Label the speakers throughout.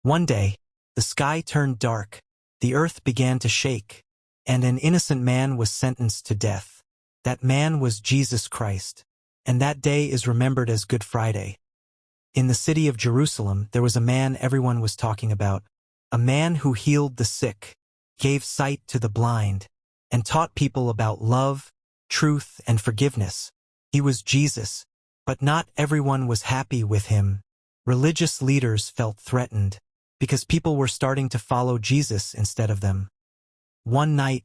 Speaker 1: One day, the sky turned dark, the earth began to shake, and an innocent man was sentenced to death. That man was Jesus Christ, and that day is remembered as Good Friday. In the city of Jerusalem, there was a man everyone was talking about, a man who healed the sick, gave sight to the blind, and taught people about love, truth, and forgiveness. He was Jesus, but not everyone was happy with him. Religious leaders felt threatened, because people were starting to follow Jesus instead of them. One night,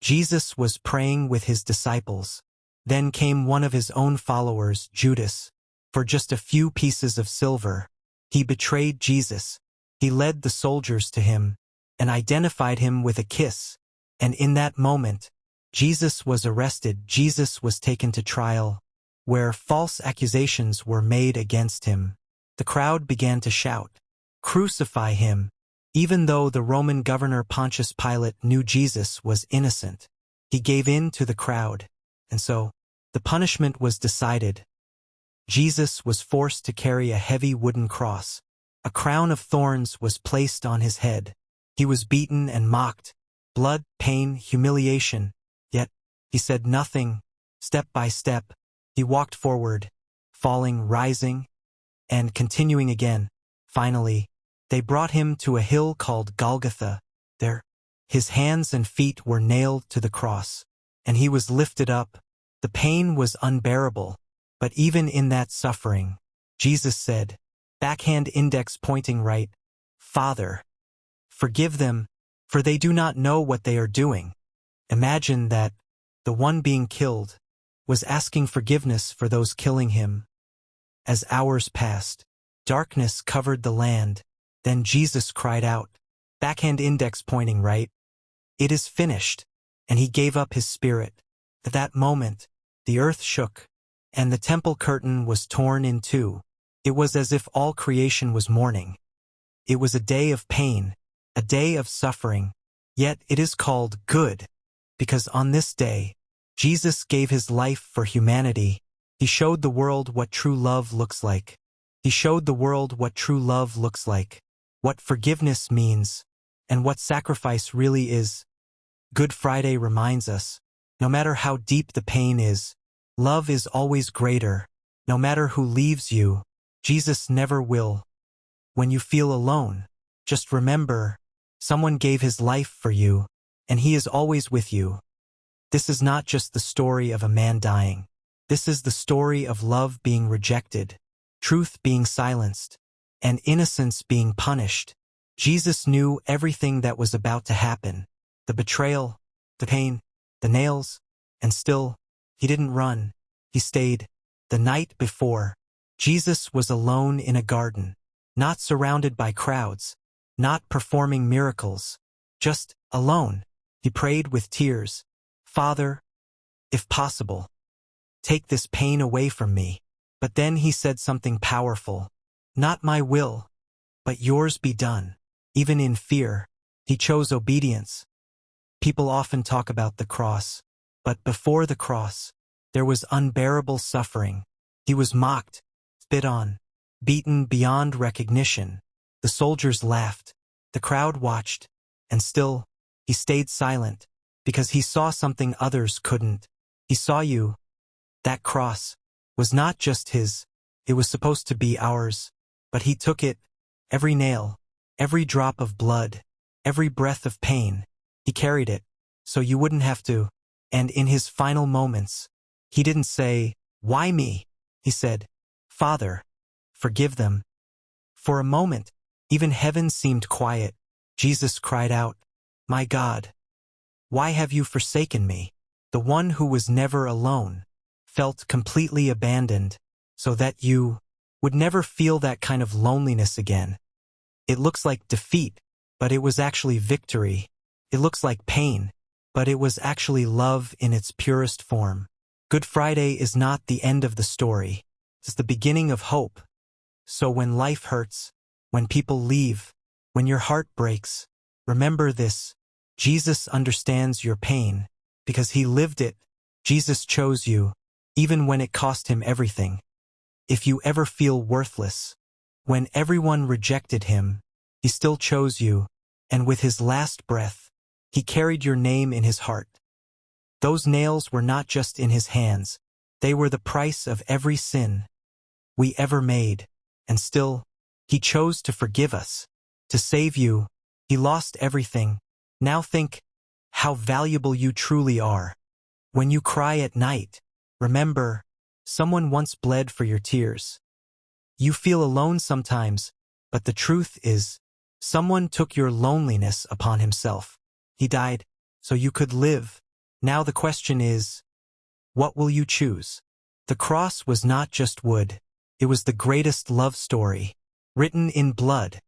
Speaker 1: Jesus was praying with his disciples. Then came one of his own followers, Judas. For just a few pieces of silver, he betrayed Jesus. He led the soldiers to him and identified him with a kiss. And in that moment, Jesus was arrested. Jesus was taken to trial, where false accusations were made against him. The crowd began to shout, "Crucify him!" Even though the Roman governor Pontius Pilate knew Jesus was innocent, he gave in to the crowd, and so the punishment was decided. Jesus was forced to carry a heavy wooden cross. A crown of thorns was placed on his head. He was beaten and mocked, blood, pain, humiliation, yet he said nothing. Step by step, he walked forward, falling, rising, and continuing again. Finally, they brought him to a hill called Golgotha. There, his hands and feet were nailed to the cross, and he was lifted up. The pain was unbearable, but even in that suffering, Jesus said, backhand index pointing right, "Father, forgive them, for they do not know what they are doing." Imagine that the one being killed was asking forgiveness for those killing him. As hours passed, darkness covered the land. Then Jesus cried out, backhand index pointing right, "It is finished," and he gave up his spirit. At that moment, the earth shook, and the temple curtain was torn in two. It was as if all creation was mourning. It was a day of pain, a day of suffering, yet it is called good, because on this day, Jesus gave his life for humanity. He showed the world what true love looks like. He showed the world what true love looks like, what forgiveness means, and what sacrifice really is. Good Friday reminds us, no matter how deep the pain is, love is always greater. No matter who leaves you, Jesus never will. When you feel alone, just remember, someone gave his life for you, and he is always with you. This is not just the story of a man dying. This is the story of love being rejected, truth being silenced, and innocence being punished. Jesus knew everything that was about to happen, the betrayal, the pain, the nails, and still, he didn't run. He stayed. The night before, Jesus was alone in a garden, not surrounded by crowds, not performing miracles, just alone. He prayed with tears, "Father, if possible, take this pain away from me." But then he said something powerful, "Not my will, but yours be done." Even in fear, he chose obedience. People often talk about the cross, but before the cross, there was unbearable suffering. He was mocked, spit on, beaten beyond recognition. The soldiers laughed, the crowd watched, and still, he stayed silent, because he saw something others couldn't. He saw you. That cross was not just his, it was supposed to be ours, but he took it, every nail, every drop of blood, every breath of pain, he carried it, so you wouldn't have to. And in his final moments, he didn't say, "Why me?" He said, "Father, forgive them." For a moment, even heaven seemed quiet. Jesus cried out, "My God, why have you forsaken me?" The one who was never alone felt completely abandoned, so that you would never feel that kind of loneliness again. It looks like defeat, but it was actually victory. It looks like pain, but it was actually love in its purest form. Good Friday is not the end of the story. It's the beginning of hope. So when life hurts, when people leave, when your heart breaks, remember this: Jesus understands your pain, because he lived it. Jesus chose you, even when it cost him everything. If you ever feel worthless, when everyone rejected him, He still chose you, and with his last breath, he carried your name in his heart. Those nails were not just in his hands, they were the price of every sin we ever made, and still, he chose to forgive us, to save you. He lost everything. Now think how valuable you truly are. When you cry at night, remember, someone once bled for your tears. You feel alone sometimes, but the truth is, someone took your loneliness upon himself. He died so you could live. Now the question is, what will you choose? The cross was not just wood. It was the greatest love story, written in blood.